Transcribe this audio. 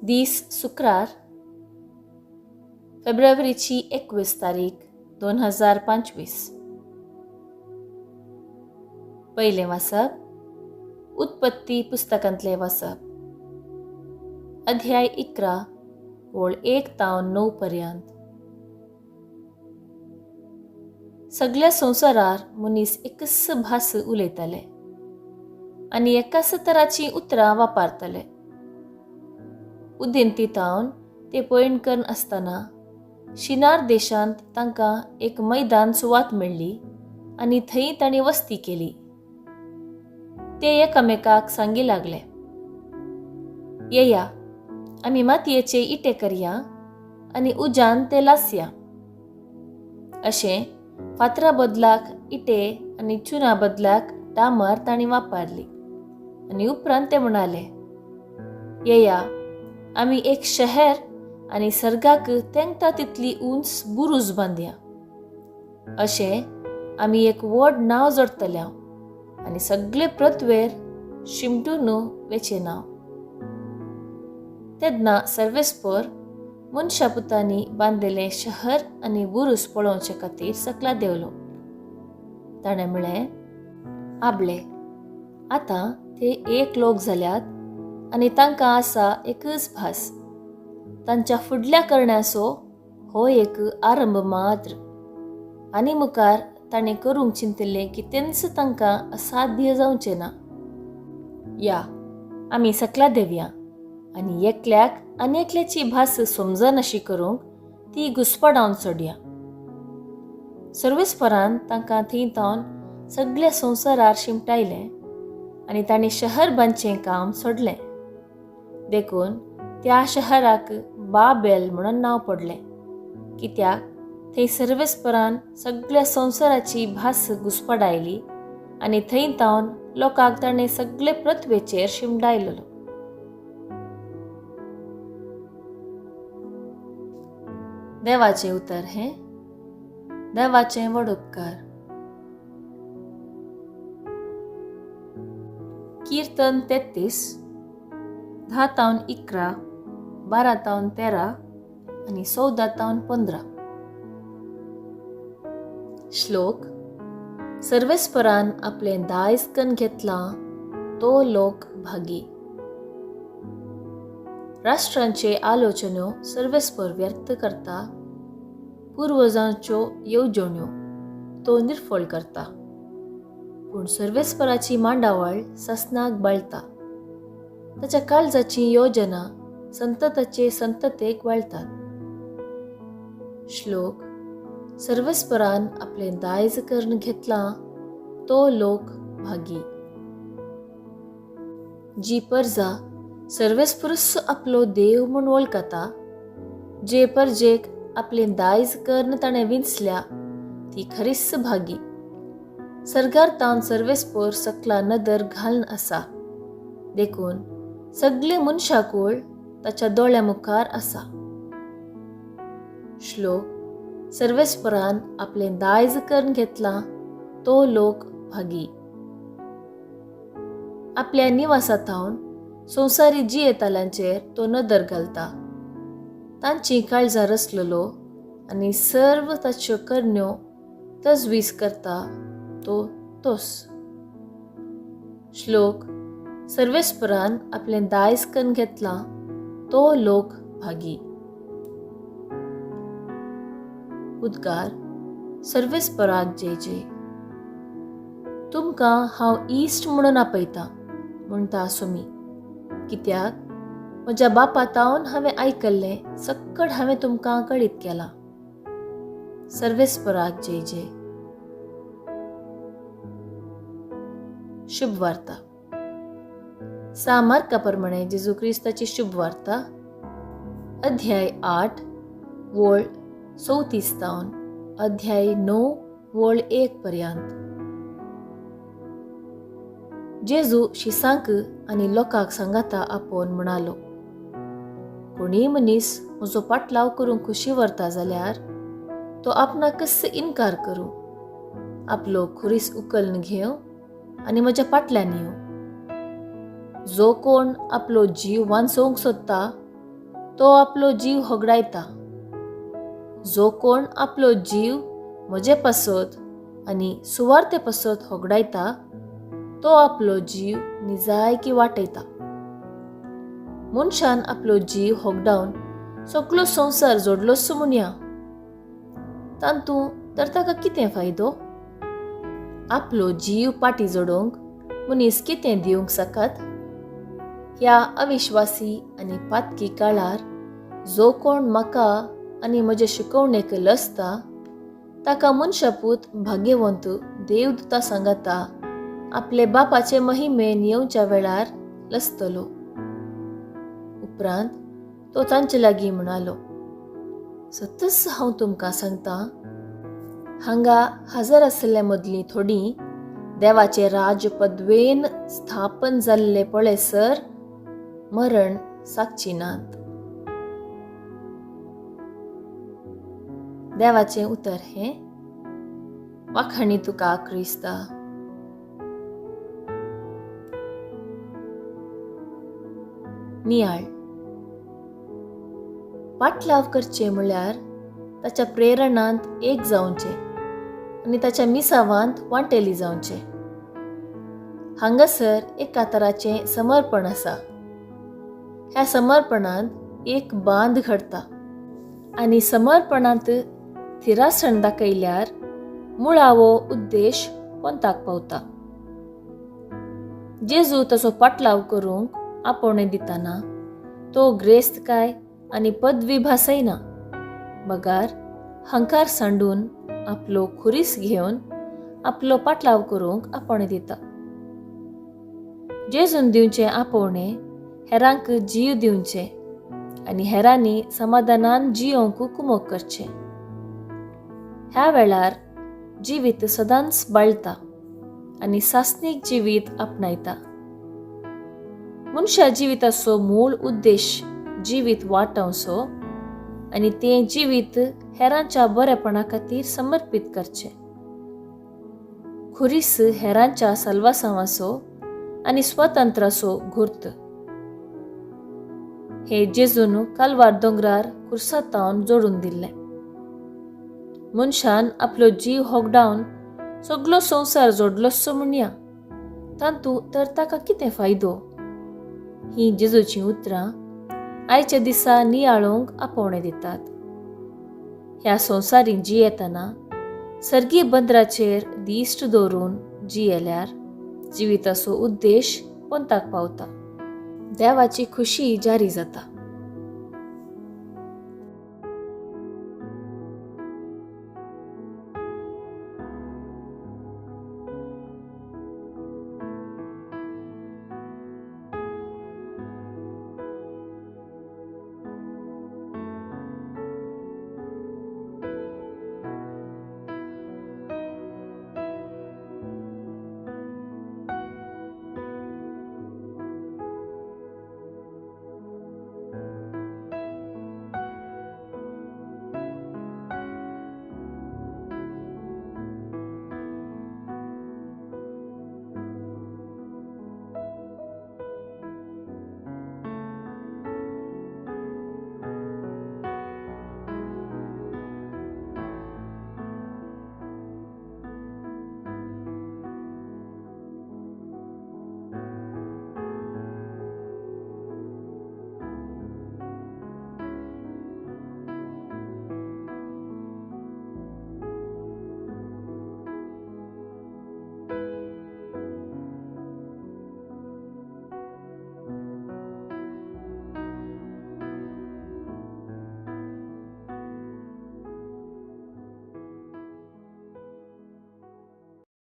दीस शुक्रार फेब्रुवारीची 21 तारीख 2025. पहिले वाचप उत्पत्ती पुस्तकांतले वाचप अध्याय 11 ओळ 1 तावन 9 पर्यंत. सगळ्या संवसारार मनीस एकच भास उलयताले आनी एकाच तराची उतरां वापरताले. उदेंती तावन ते पयणकन आसतना शिनार देशांत तांकां एक मैदान सुवात मेळ्ळी आनी थंय तांणी वस्ती केली. ते एकामेकाक सांगी लागले, येया आमी मातयेचे इटे करया आनी उज्यान ते लासया. अशें फातरा बदलाक इटे आनी चुना बदलाक डामर तांणी वापरली. आनी उपरांत ते म्हणाले, येया आमी एक शहर आनी सर्गाक तेंगता तितली उंच बुरूज बांदया. अशें आमी एक व्हड नाव जोडतले आनी सगळे पृथ्वेर शिमटून वेचे नाव. तेदना सर्वेस्पर मनशा पुतांनी बांदिल्लें शहर आनी बुरूज पळोवचे खातीर सकला देवलो. ताणें म्हळें, आबले आतां ते एक लोक जाल्यात आनी तांकां आसा एकच भास. तांच्या फुडल्या करण्याचो हो एक आरंभ मात्र. आनी मुखार ताणें करूंक चिंतिल्लें की तेंच तांकां असाध्य जावचें ना. या आमी सकला देवया आनी एकल्याक आनी एकल्याची भास समजन अशी करूंक ती घुस्पडावन सोडया. सर्वेस्परान तांकां थंय तावन सगळ्या संवसारार शिमटायलें आनी ताणें शहर बांदचें काम सोडलें. देखून त्या शहराक बाबेल म्हणून नांव पडलें, कित्याक थंय सर्वेस्परान सगळ्या संवसाराची भास घुस्पडायली आनी थंय तावन लोकांक ताणें सगळे पृथ्वेचेर शिमडायलो. देवाचें उतर हें देवाचें व्हड उपकार. कीर्तन 33 10 तावन 11 12 तावन 13 आनी 14 तावन 15. श्लोक. सर्वेस्परान आपलें दायज कन्न घेतलां तो लोक भागी. राष्ट्रांचे आलोचन्यो सर्वेस्पर व्यर्थ करता, पुर्वजांच्यो येवजण्यो तो निर्फळ करता. पूण सर्वेस्पराची मांडावळ ससनाक बळटा, ताच्या काळजाची योजना संतताचे संततेक वळटात. श्लोक. सर्वेस्परान आपलें दायज कन्न घेतलां तो लोक भागी. जी परजा सर्वेस्परस आपलो देव म्हूण वळखता, जे परजेक आपलें दायज कर्ण ताणें विंचल्या ती खरीच भागी. सर्गार तावन सर्वेस्पर सकला नदर घालन आसा, देखून सगळे मनशाकूळ ताच्या दोळ्या मुखार आसा. श्लोक. सर्वेस्परान आपलें दायज कन्न घेतलां तो लोक भागी. आपल्या निवासांतावन संवसारी जियेताल्यांचेर तो नदर घालता. तांची काळजां रसलेलो आनी सर्व ताच्यो करण्यो तजवीज करता तो तोस. श्लोक. सर्वेस्परान आपलें दायज कन्न घेतलां तो लोक भागी. उद्गार. सर्वेस्पराक जय जय. तुमकां हांव इश्ट म्हणून आपयतां म्हणटा आसुमी, कित्याक म्हज्या बापातावन हांवें आयकल्लें सक्कड हांवें तुमकां कळीत केलां. सर्वेस्पराक जय जय. शुभ वार्ता. मार्का प्रमाणे जेजू क्रिस्ताची शुभ वार्ता अध्याय 8 ओळ 34 तावन अध्याय 9 ओळ 1 पर्यंत. जेजू शिसांक आनी लोकांक सांगाता आपोवन म्हणालो, कोणीय मनीस म्हजो पाटलाव करूंक खुशी व्हरता जाल्यार तो आपणाकच इन्कार करूं, आपलो खुरीस उखलून घेवं आनी म्हज्या फाटल्यान येवं. जो कोण आपलो जीव वांचोवंक सोदता तो आपलो जीव होगडायता. जो कोण आपलो जीव म्हजे पासत आनी सुवार्ते पासत होगडायता तो आपलो जीव निजायकी वाटयता. मनशान आपलो जीव होगडावन सगळो संवसार जोडलोसो म्हणया, तांतूं तर ताका कितें फायदो? आपलो जीव पाटी जोडूंक मनीस कितें दिवंक सकत? ह्या अविश्वासी आनी पातकी काळार जो कोण म्हाका आनी म्हजे शिकवणेक लसता ताका मनशापूत भाग्यवंत देवदूता सांगता आपले बापाचे महिमेन येवच्या वेळार लसतलो. उपरांत तो तांचे लागीं म्हणालो, सतच हांव तुमकां सांगता, हांगा हजर आसले मदलीं थोडीं देवाचे राज पदवेन स्थापन जाल्ले पळयसर मरण सागची नात. देवाचें उतर हें, वाखाणी तुका क्रिस्ता. नियाळ. पाटलाव करचे म्हळ्यार ताच्या प्रेरणांत एक जावचें आनी ताच्या मिसावांत वांटेली जावचें. हांगासर एक तराचें समर्पण आसा. ह्या समर्पणांत एक बांद घडटा आनी समर्पणांत थिरासण दाखयल्यार मुळावो उद्देश पंताक पावता. जेजू ताचो पाटलाव करूंक आपोवणें दितना तो ग्रेस्तकाय आनी पदवी भासयना, बगार हंकार सांडून आपलो खुरीस घेवन आपलो पाटलाव करूंक आपोवणें दिता. जेजून दिवचें आपोवणें हेरांक जीव दिवचें आनी हेरांनी समाधानान जियोंक कुमोग करचें. ह्या वेळार जिवीत सदांच बाळटा आनी सासणीक जिवीत आपणायता. मनशा जिविताचो मूळ उद्देश जिवीत वाटवचो आनी तें जिवीत हेरांच्या बरेपणा खातीर समर्पीत करचें. खुरीस हेरांच्या साल्वासावाचो आनी स्वतंत्राचो घुर्त. हे जेजून कालवार दोंगरार कुर्सातावन जोडून दिल्लें. मनशान आपलो जीव होगडावन सगळो संवसार जोडलोसो म्हणया, तांतूं तर ताका कितें फायदो? ही जेजूची उतरां आयच्या दिसा नियाळोवंक आपोवणें दितात. ह्या संवसारीक जियेतना सर्गी बंदराचेर दिश्ट दवरून जियेल्यार जिविताचो उद्देश पंताक पावता. देवाची खुशी जारी जाता.